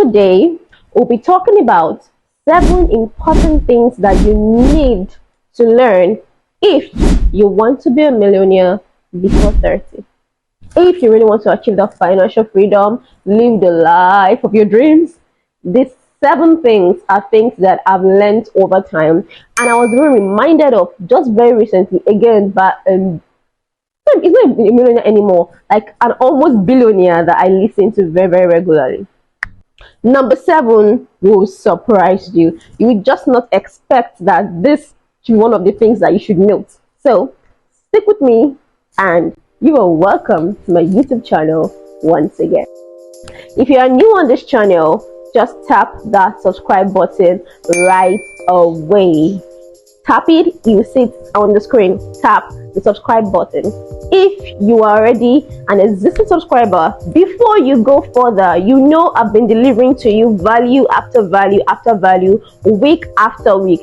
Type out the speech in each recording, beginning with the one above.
Today, we'll be talking about 7 important things that you need to learn if you want to be a millionaire before 30. If you really want to achieve that financial freedom, live the life of your dreams, these 7 things are things that I've learned over time, and I was very reminded of just very recently again, but it's not a millionaire anymore, like an almost billionaire that I listen to very, very regularly. Number 7 will surprise you. You will just not expect that this should be one of the things that you should note. So stick with me, and you are welcome to my YouTube channel once again. If you are new on this channel, just tap that subscribe button right away. Tap it, you see it on the screen. Tap the subscribe button. If you are already an existing subscriber, before you go further, you know I've been delivering to you value after value after value, week after week.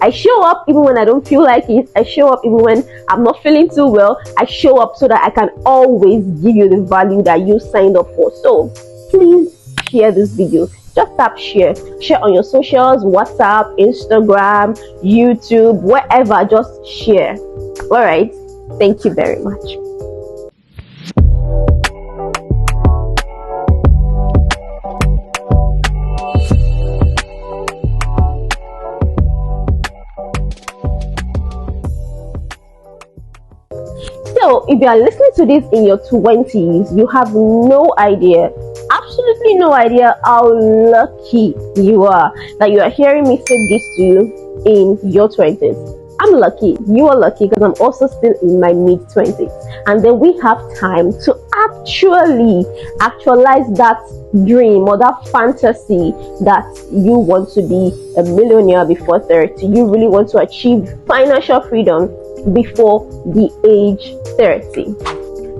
I show up even when I don't feel like it. I show up even when I'm not feeling too well. I show up so that I can always give you the value that you signed up for. So please share this video. Just tap share. Share on your socials, WhatsApp, Instagram, YouTube, wherever. Just share. All right. Thank you very much. So, if you are listening to this in your 20s, you have no idea, absolutely no idea how lucky you are that you are hearing me say this to you in your 20s. I'm lucky, you are lucky, because I'm also still in my mid-20s, and then we have time to actually actualize that dream or that fantasy that you want to be a millionaire before 30. You really want to achieve financial freedom before the age 30.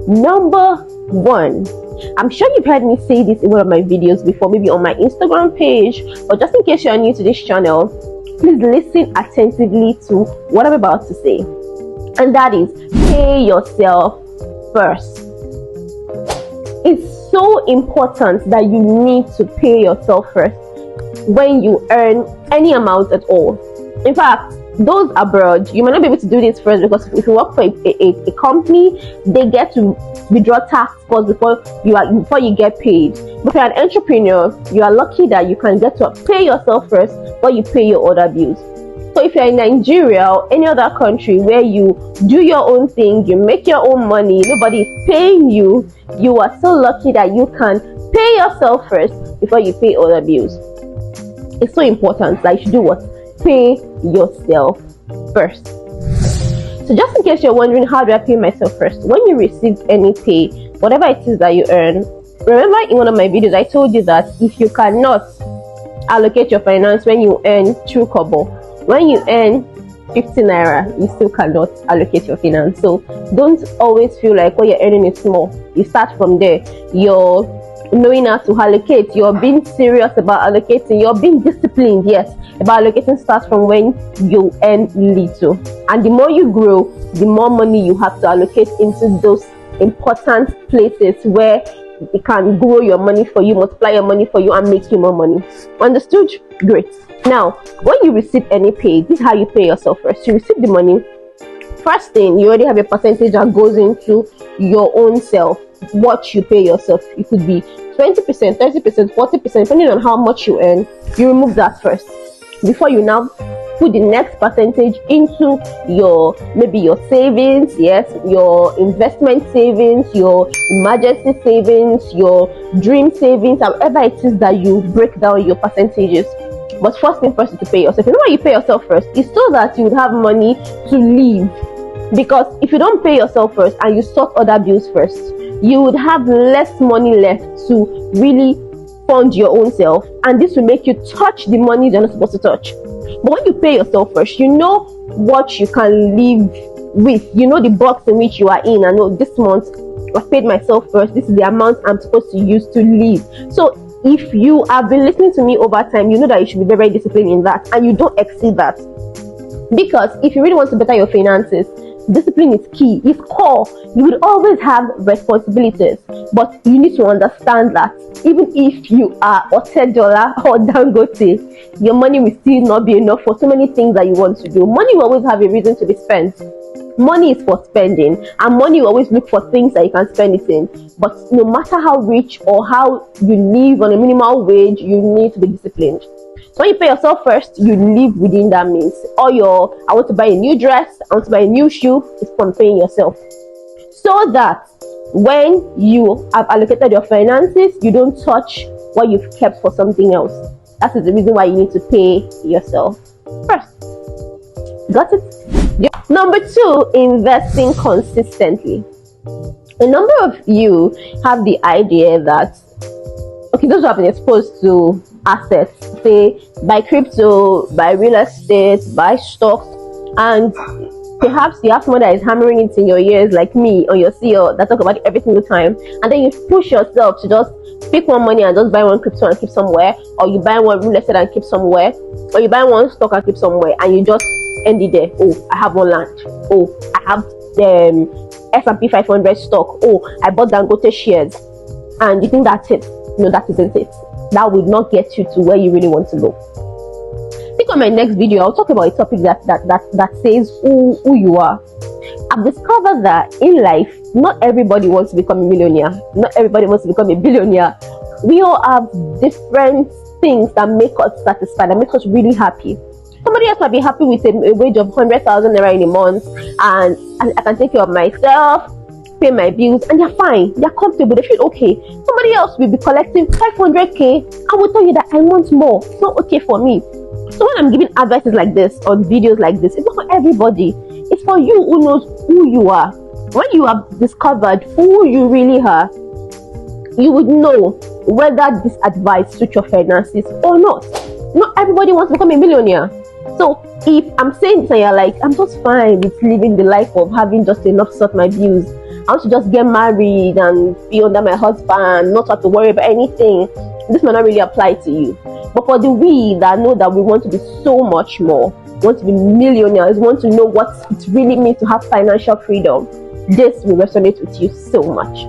Number 1, I'm sure you've heard me say this in one of my videos before, maybe on my Instagram page, but just in case you're new to this channel, please listen attentively to what I'm about to say, and that is pay yourself first. It's so important that you need to pay yourself first when you earn any amount at all. In fact, those abroad, you might not be able to do this first, because if you work for a company, they get to withdraw tax first before you get paid. But if you're an entrepreneur, you are lucky that you can get to pay yourself first while you pay your other bills. So if you're in Nigeria or any other country where you do your own thing, you make your own money, nobody is paying you, you are so lucky that you can pay yourself first before you pay other bills. It's so important that you should do what? Pay yourself first. So just in case you're wondering, how do I pay myself first? When you receive any pay, whatever it is that you earn, remember in one of my videos I told you that if you cannot allocate your finance when you earn 2 kobo, when you earn 50 naira, you still cannot allocate your finance. So don't always feel like what you're earning is small. You start from there. You're knowing how to allocate, you're being serious about allocating, you're being disciplined, yes, about allocating starts from when you earn little. And the more you grow, the more money you have to allocate into those important places where it can grow your money for you, multiply your money for you, and make you more money. Understood? Great. Now, when you receive any pay, this is how you pay yourself first. You receive the money. First thing, you already have a percentage that goes into your own self, what you pay yourself. It could be 20%, 30%, 40%, depending on how much you earn. You remove that first before you now put the next percentage into maybe your savings, yes, your investment savings, your emergency savings, your dream savings, however it is that you break down your percentages. But first thing first is to pay yourself. You know why you pay yourself first? It's so that you would have money to live. Because if you don't pay yourself first and you sort other bills first, you would have less money left to really fund your own self, and this will make you touch the money you're not supposed to touch. But when you pay yourself first, you know what you can live with. You know the box in which you are in. I know this month I've paid myself first. This is the amount I'm supposed to use to live. So if you have been listening to me over time, you know that you should be very, very disciplined in that, and you don't exceed that. Because if you really want to better your finances, Discipline is key, it's core. You will always have responsibilities, but you need to understand that even if you are $10 or Dangote, your money will still not be enough for so many things that you want to do. Money will always have a reason to be spent. Money is for spending, and money will always look for things that you can spend it in. But no matter how rich or how you live on a minimal wage, you need to be disciplined. So when you pay yourself first, you live within that means. Or I want to buy a new dress, I want to buy a new shoe, it's from paying yourself. So that when you have allocated your finances, you don't touch what you've kept for something else. That is the reason why you need to pay yourself first. Got it? Yeah. Number 2, investing consistently. A number of you have the idea that, okay, those who have been exposed to assets, say buy crypto, buy real estate, buy stocks, and perhaps you have someone that is hammering it in your ears like me or your CEO that talk about it every single time, and then you push yourself to just pick one money and just buy one crypto and keep somewhere, or you buy one real estate and keep somewhere, or you buy one stock and keep somewhere, and you just end it there. Oh, I have one land. Oh, I have the S&P 500 stock. Oh, I bought Dangote shares, and you think that's it. No, that isn't it. That will not get you to where you really want to go. I think on my next video, I'll talk about a topic that says who you are. I've discovered that in life, not everybody wants to become a millionaire. Not everybody wants to become a billionaire. We all have different things that make us satisfied, that make us really happy. Somebody else might be happy with a wage of 100,000 naira in a month, and I can take care of myself, pay my bills, and they're fine, they're comfortable, they feel okay. Somebody else will be collecting 500k and will tell you that I want more. It's not okay for me. So when I'm giving advices like this on videos like this, it's not for everybody. It's for you who knows who you are. When you have discovered who you really are, you would know whether this advice suits your finances or not. Not everybody wants to become a millionaire. So if I'm saying this and you're like, I'm just fine with living the life of having just enough to sort my bills, I want to just get married and be under my husband, not have to worry about anything, this might not really apply to you. But for the we that know that we want to be so much more, want to be millionaires, want to know what it really means to have financial freedom, this will resonate with you so much.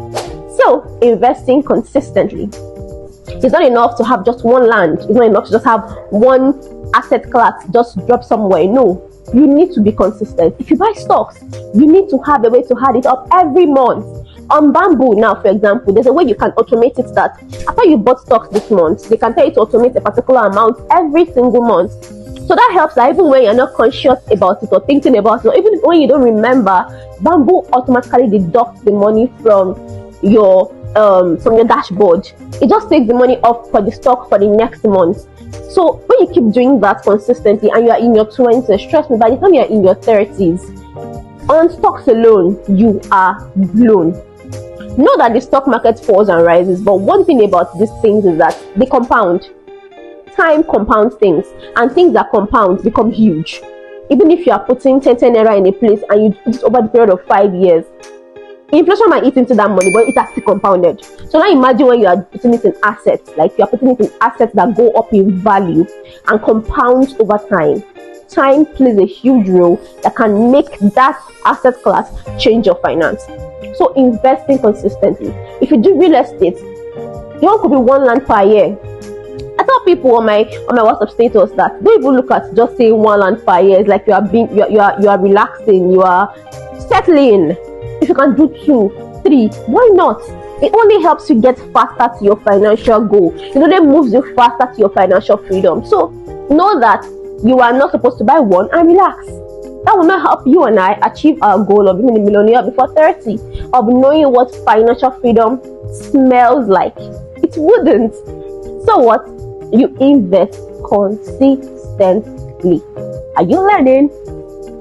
So investing consistently. It's not enough to have just one land. It's not enough to just have one asset class just drop somewhere. No, you need to be consistent. If you buy stocks, you need to have a way to add it up every month. On Bamboo now, for example, there's a way you can automate it that after you bought stocks this month, they can tell you to automate a particular amount every single month. So that helps that even when you're not conscious about it or thinking about it, or even when you don't remember, Bamboo automatically deducts the money from your dashboard. It just takes the money off for the stock for the next month. So when you keep doing that consistently and you are in your 20s, trust me, by the time you are in your 30s, on stocks alone, you are blown. Know that the stock market falls and rises, but one thing about these things is that they compound. Time compounds things, and things that compound become huge. Even if you are putting 10 naira in a place and you put it over the period of 5 years, inflation might eat into that money, but it has still compounded. So now imagine when you are putting it in assets, like you are putting it in assets that go up in value and compound over time. Time plays a huge role that can make that asset class change your finance. So investing consistently. If you do real estate, yours could be one land per year. I tell people on my WhatsApp status that don't even look at just saying one land per year. It's like you are relaxing, you are settling. If you can do 2, 3, why not? It only helps you get faster to your financial goal. It only moves you faster to your financial freedom. So know that you are not supposed to buy one and relax. That will not help you and I achieve our goal of being a millionaire before 30, of knowing what financial freedom smells like. It wouldn't. So what? You invest consistently. Are you learning?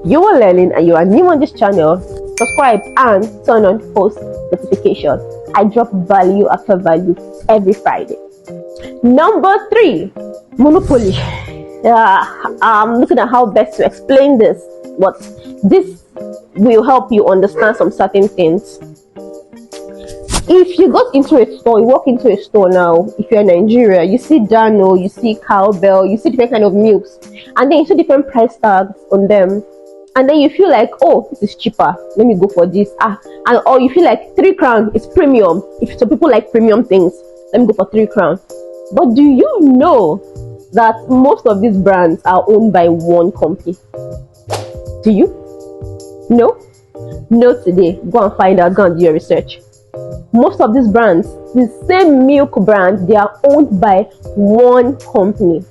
You are learning and you are new on this channel. Subscribe and turn on post notifications. I drop value after value every Friday. Number 3, monopoly. I'm looking at how best to explain this, but this will help you understand some certain things. If you go into a store, you walk into a store now, if you're in Nigeria, you see Dano, you see Cowbell, you see different kind of milks, and then you see different price tags on them. and then you feel like, oh, this is cheaper, let me go for this. And or you feel like 3 crown is premium. If some people like premium things, let me go for 3 crown. But do you know that most of these brands are owned by one company? Do you? No? No today. Go and find out. Go and do your research. Most of these brands, the same milk brand, they are owned by one company.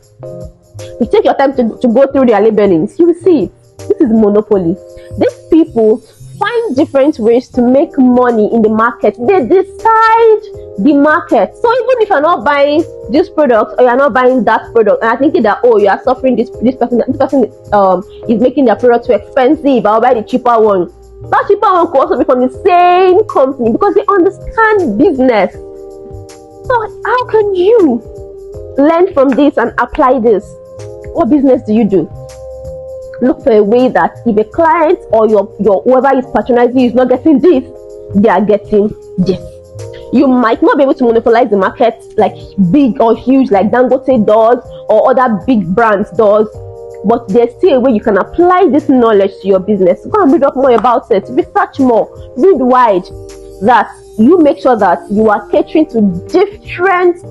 If you take your time to go through their labelings, you will see it. This is monopoly. These people find different ways to make money in the market. They decide the market. So even if you're not buying this product or you're not buying that product, and I think that, oh, you are suffering, this person is making their product too expensive, I'll buy the cheaper one. That cheaper one could also be from the same company because they understand business. So how can you learn from this and apply this? What business do you do? Look for a way that if a client or your whoever is patronizing you is not getting this, they are getting this. You might not be able to monopolize the market like big or huge like Dangote does or other big brands does, but there's still a way you can apply this knowledge to your business. Go and read up more about it, research more, read wide, that you make sure that you are catering to different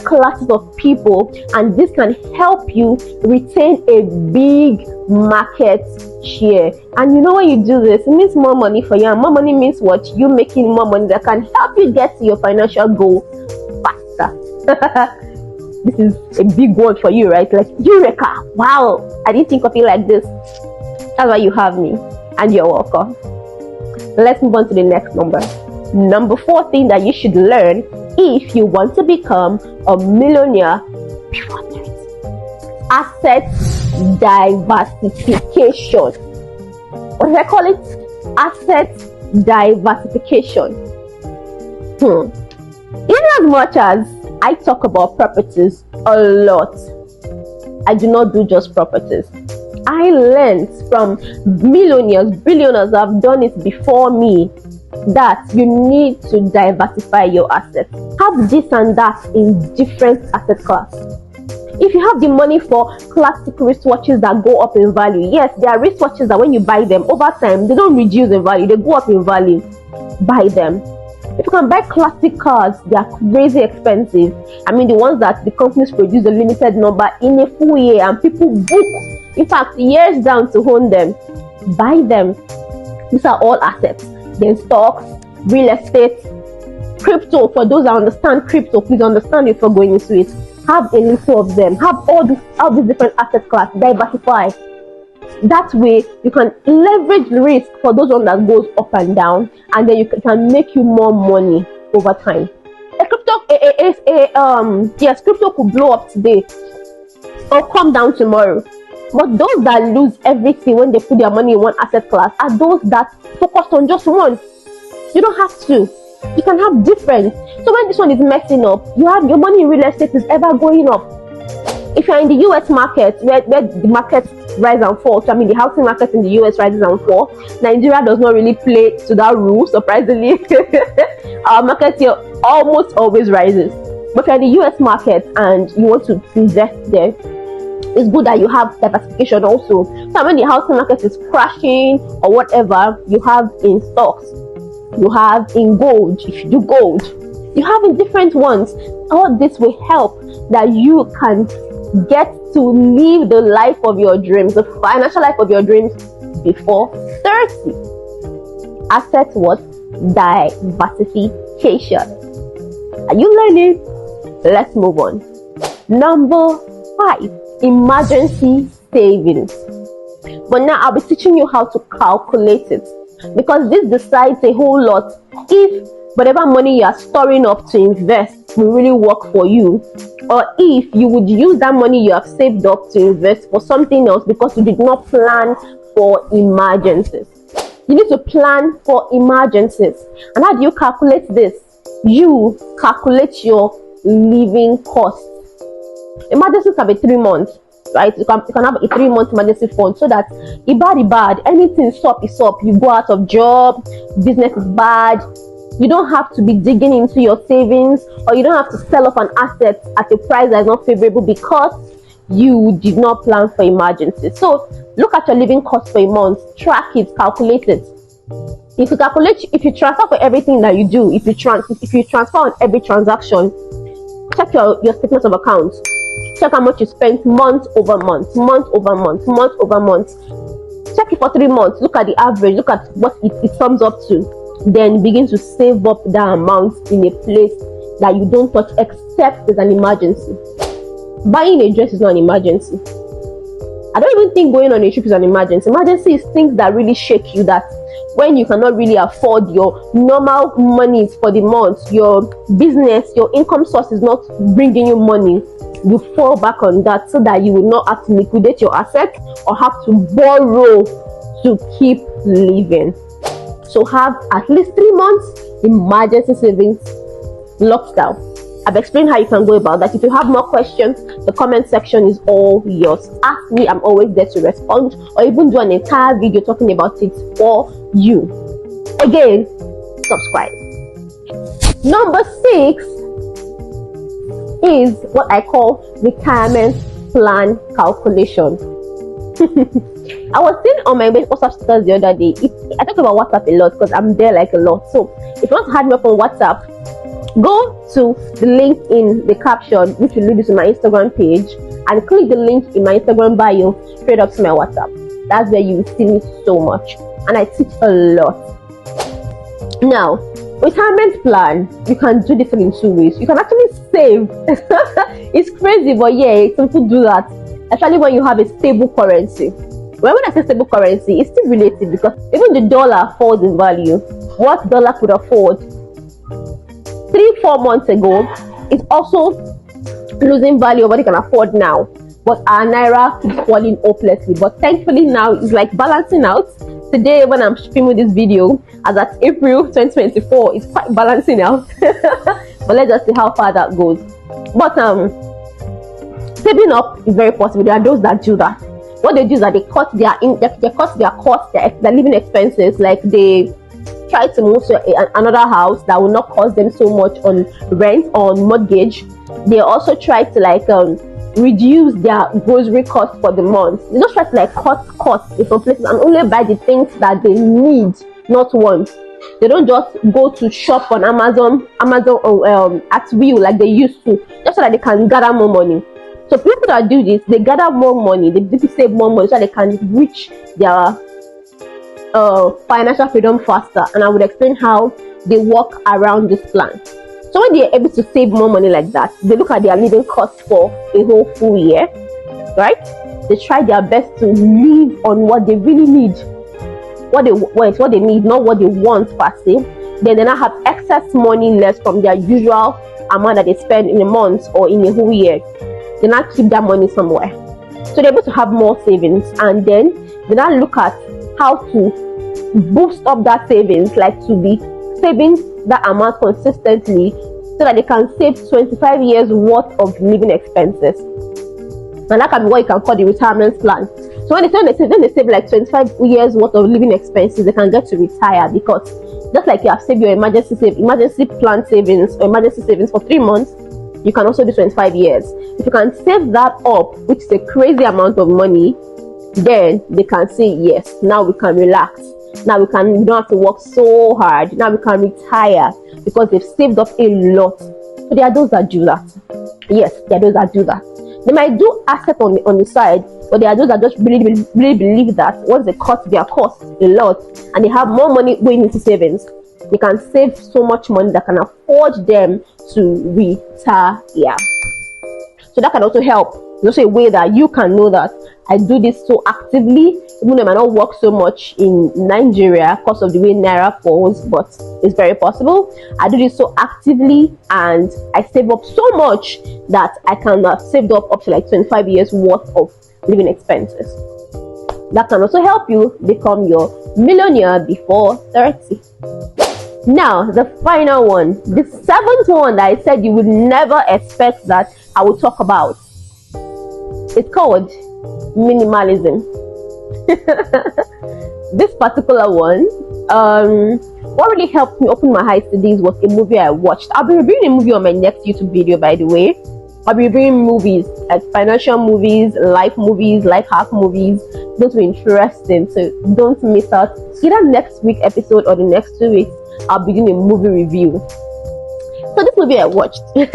classes of people, and this can help you retain a big market share. And you know, when you do this, it means more money for you, and more money means what? You making more money that can help you get to your financial goal faster. This is a big word for you, right? Like, Eureka! Wow, I didn't think of it like this. That's why you have me, and you're welcome. Let's move on to the next number. Number 4 thing that you should learn if you want to become a millionaire: asset diversification. What do I call it? Asset diversification. In as much as I talk about properties a lot, I do not do just properties. I learned from millionaires, billionaires that have done it before me, that you need to diversify your assets. Have this and that in different asset class. If you have the money for classic wristwatches that go up in value, yes, there are wristwatches that when you buy them over time, they don't reduce in value, they go up in value. Buy them. If you can buy classic cars, they are crazy expensive. I mean, the ones that the companies produce a limited number in a full year and people book, in fact, years down to own them. Buy them. These are all assets. Then stocks, real estate, crypto. For those that understand crypto, please understand before going into it. Have a little of them. Have all these different asset classes. Diversify. That way, you can leverage risk for those ones that goes up and down, and then you can make you more money over time. Crypto could blow up today or come down tomorrow. But those that lose everything when they put their money in one asset class are those that focus on just one. You don't have to. You can have different. So when this one is messing up, you have your money in real estate is ever going up. If you're in the US market, where the market rise and fall, so I mean the housing market in the US rises and falls, Nigeria does not really play to that rule, surprisingly. Our market here almost always rises. But if you're in the US market and you want to invest there, it's good that you have diversification also. So when the housing market is crashing or whatever, you have in stocks, you have in gold. If you do gold, you have in different ones. All this will help that you can get to live the life of your dreams, the financial life of your dreams before 30. Asset what? Diversification. Are you learning? Let's move on. Number 5. Emergency savings. But now I'll be teaching you how to calculate it, because this decides a whole lot if whatever money you are storing up to invest will really work for you, or if you would use that money you have saved up to invest for something else because you did not plan for emergencies. You need to plan for emergencies. And how do you calculate this? You calculate your living costs. Emergencies can be 3 months, right? You can have a 3-month emergency fund, so that if bad, anything stop is up. You go out of job, business is bad. You don't have to be digging into your savings, or you don't have to sell off an asset at a price that is not favorable, because you did not plan for emergencies. So look at your living cost for a month, track it, calculate it. If you transfer for everything that you do, if you transfer on every transaction, check your statements of accounts. Check how much you spent month over month, month over month, month over month. Check it for 3 months. Look at the average. Look at what it sums up to. Then begin to save up that amount in a place that you don't touch except there's an emergency. Buying a dress is not an emergency. I don't even think going on a trip is an emergency. Emergency is things that really shake you, that when you cannot really afford your normal monies for the month, your business, your income source is not bringing you money, you fall back on that so that you will not have to liquidate your assets or have to borrow to keep living. So have at least 3 months emergency savings locked down. I've explained how you can go about that. If you have more questions, the comment section is all yours. Ask me, I'm always there to respond, or even do an entire video talking about it for you. Again, subscribe. Number 6 is what I call retirement plan calculation. I was seeing on my WhatsApp status the other day. I talk about WhatsApp a lot because I'm there like a lot. So if you want to add me up on WhatsApp, go to the link in the caption, which will lead you to my Instagram page, and click the link in my Instagram bio straight up to my WhatsApp. That's where you will see me so much, and I teach a lot. Now, retirement plan, you can do this in 2 ways. You can actually save. It's crazy, but yeah, some people do that, especially when you have a stable currency. When I say stable currency, it's still relative, because even the dollar falls in value. What dollar could afford 3-4 months ago is also losing value of what you can afford now. But our naira keeps falling hopelessly. But thankfully now it's like balancing out. Today when I'm filming this video, as at April 2024, it's quite balancing out. But let's just see how far that goes. But saving up is very possible. There are those that do that. What they do is that they cut their costs, their living expenses. Like they try to move to another house that will not cost them so much on rent or on mortgage. They also try to reduce their grocery costs for the month. They just try to cut costs in some places and only buy the things that they need, not want. They don't just go to shop on Amazon at will like they used to, just so that they can gather more money. So people that do this, they gather more money, they save more money so that they can reach their financial freedom faster. And I would explain how they work around this plan. So when they're able to save more money like that, they look at their living cost for a whole full year, right? They try their best to live on what they really need, what they want, what they need, not what they want per se. Then they now have excess money left from their usual amount that they spend in a month or in a whole year. They now keep that money somewhere. So they're able to have more savings, and then they now look at how to boost up that savings, like to be saving that amount consistently so that they can save 25 years worth of living expenses. And that can be what you can call the retirement plan. So when they save like 25 years worth of living expenses, they can get to retire, because just like you have saved your emergency plan savings or emergency savings for 3 months, you can also do 25 years. If you can save that up, which is a crazy amount of money, then they can say, yes, now we can relax. Now we don't have to work so hard. Now we can retire because they've saved up a lot. So there are those that do that. Yes, there are those that do that. They might do asset on the side, but there are those that just really believe that once they cut their costs a lot and they have more money going into savings, they can save so much money that can afford them to retire. So that can also help. It's also a way that you can know that I do this so actively, even though it might not work so much in Nigeria because of the way naira falls, but it's very possible. I do this so actively and I save up so much that I can have saved up to like 25 years worth of living expenses. That can also help you become your millionaire before 30. Now, the final one, the 7th one that I said you would never expect that I will talk about. It's called minimalism. This particular one, what really helped me open my eyes to this was a movie I watched. I'll be reviewing a movie on my next YouTube video, by the way. I'll be reviewing movies, like financial movies, life hack movies. Those were interesting, so don't miss out. Either next week episode or the next 2 weeks, I'll be doing a movie review. So this movie I watched, this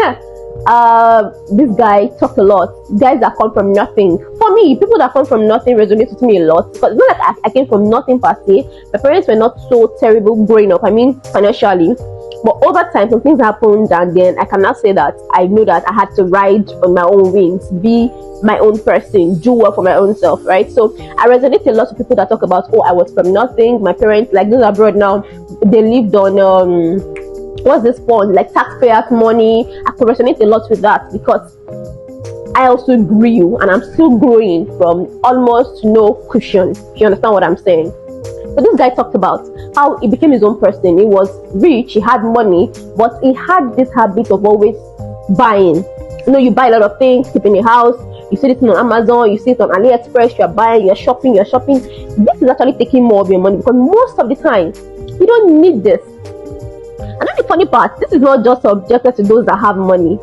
guy talked a lot. Guys that come from nothing. For me, people that come from nothing resonate with me a lot, because it's not like I came from nothing per se. My parents were not so terrible growing up, I mean financially. But over time, some things happened, and then I cannot say that I know that I had to ride on my own wings, be my own person, do well for my own self, right? So I resonate a lot with people that talk about, oh, I was from nothing. My parents, like those abroad now, they lived on what's this fund, like taxpayers' money. I could resonate a lot with that, because I also grew, and I'm still growing from almost no cushion. If you understand what I'm saying. So this guy talked about how he became his own person. He was rich, he had money, but he had this habit of always buying. You know, you buy a lot of things, keep in your house. You see it on Amazon, you see it on AliExpress, you're buying, you're shopping. This is actually taking more of your money, because most of the time, you don't need this. And then the funny part, this is not just subjected to those that have money.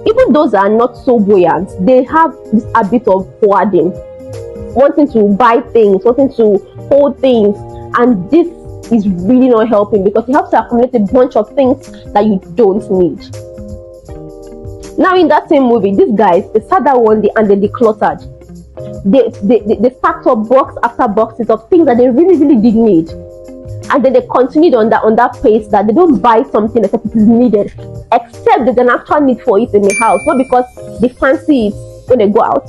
Even those that are not so buoyant, they have this habit of hoarding, wanting to buy things, wanting to hold things, and this is really not helping, because it helps to accumulate a bunch of things that you don't need. Now in that same movie, these guys, they sat down one day and they decluttered. They stacked up box after boxes of things that they really did need. And then they continued on that pace, that they don't buy something except it is needed, except there's an actual need for it in the house, not because they fancy it when they go out,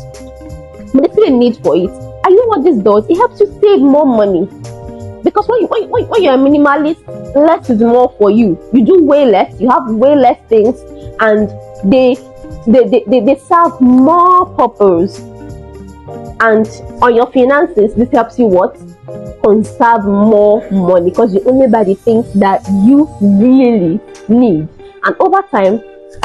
but they see a need for it. And you know what this does? It helps you save more money, because when you're a minimalist, less is more for you. You do way less, you have way less things, and they serve more purpose. And on your finances, this helps you what? Conserve more money, because you only buy the things that you really need. And over time,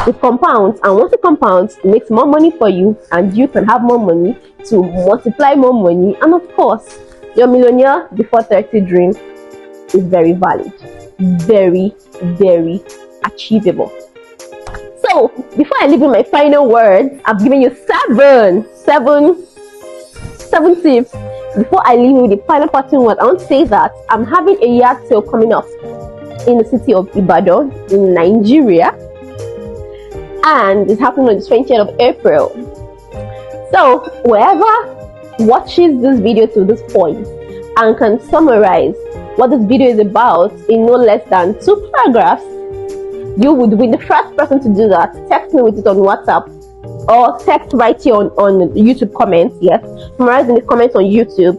it compounds, and once it compounds, it makes more money for you, and you can have more money to multiply more money. And of course, your millionaire before 30 dream is very valid, very achievable. So before I leave with my final words, I've given you seven tips. Before I leave with the final parting word, I want to say that I'm having a yard sale coming up in the city of Ibadan in Nigeria, and it's happening on the 20th of April. So whoever watches this video to this point and can summarize what this video is about in no less than 2 paragraphs, you would be the first person to do that. Text me with it on WhatsApp, or text right here on YouTube comments. Yes, summarize in the comments on YouTube,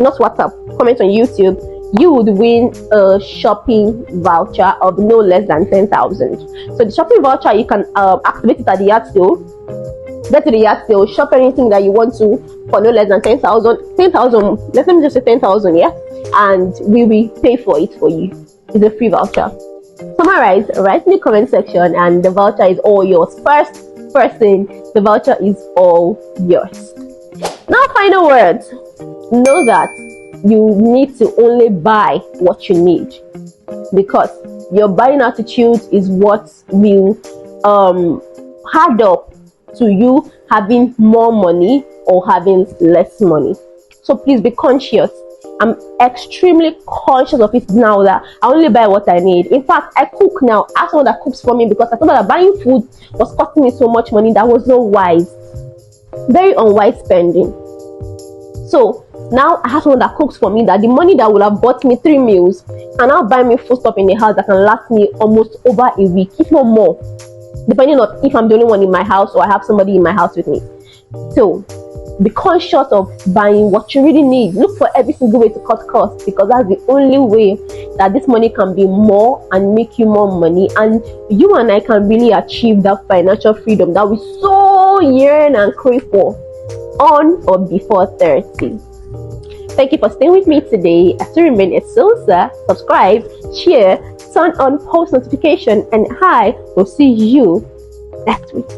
not WhatsApp, comments on YouTube. You would win a shopping voucher of no less than 10,000. So the shopping voucher, you can activate it at the yard sale. Get to the yard sale, shop anything that you want to for no less than 10,000. 10,000, let me just say 10,000, yeah? And we will pay for it for you. It's a free voucher. Summarize, write in the comment section, and the voucher is all yours. First person, the voucher is all yours. Now, final words. Know that you need to only buy what you need, because your buying attitude is what will add up to you having more money or having less money. So please be conscious. I'm extremely conscious of it now, that I only buy what I need. In fact, I cook now. I have someone that cooks for me, because I thought that buying food was costing me so much money. That was not wise. Very unwise spending. So now I have someone that cooks for me, that the money that would have bought me 3 meals can now buy me food stuff in the house that can last me almost over a week, if not more, depending on if I'm the only one in my house or I have somebody in my house with me. So be conscious of buying what you really need. Look for every single way to cut costs, because that's the only way that this money can be more and make you more money, and you and I can really achieve that financial freedom that we so yearn and crave for on or before 30. Thank you for staying with me today. I still remain Esilsa. Subscribe, share, turn on post notification, and I will see you next week.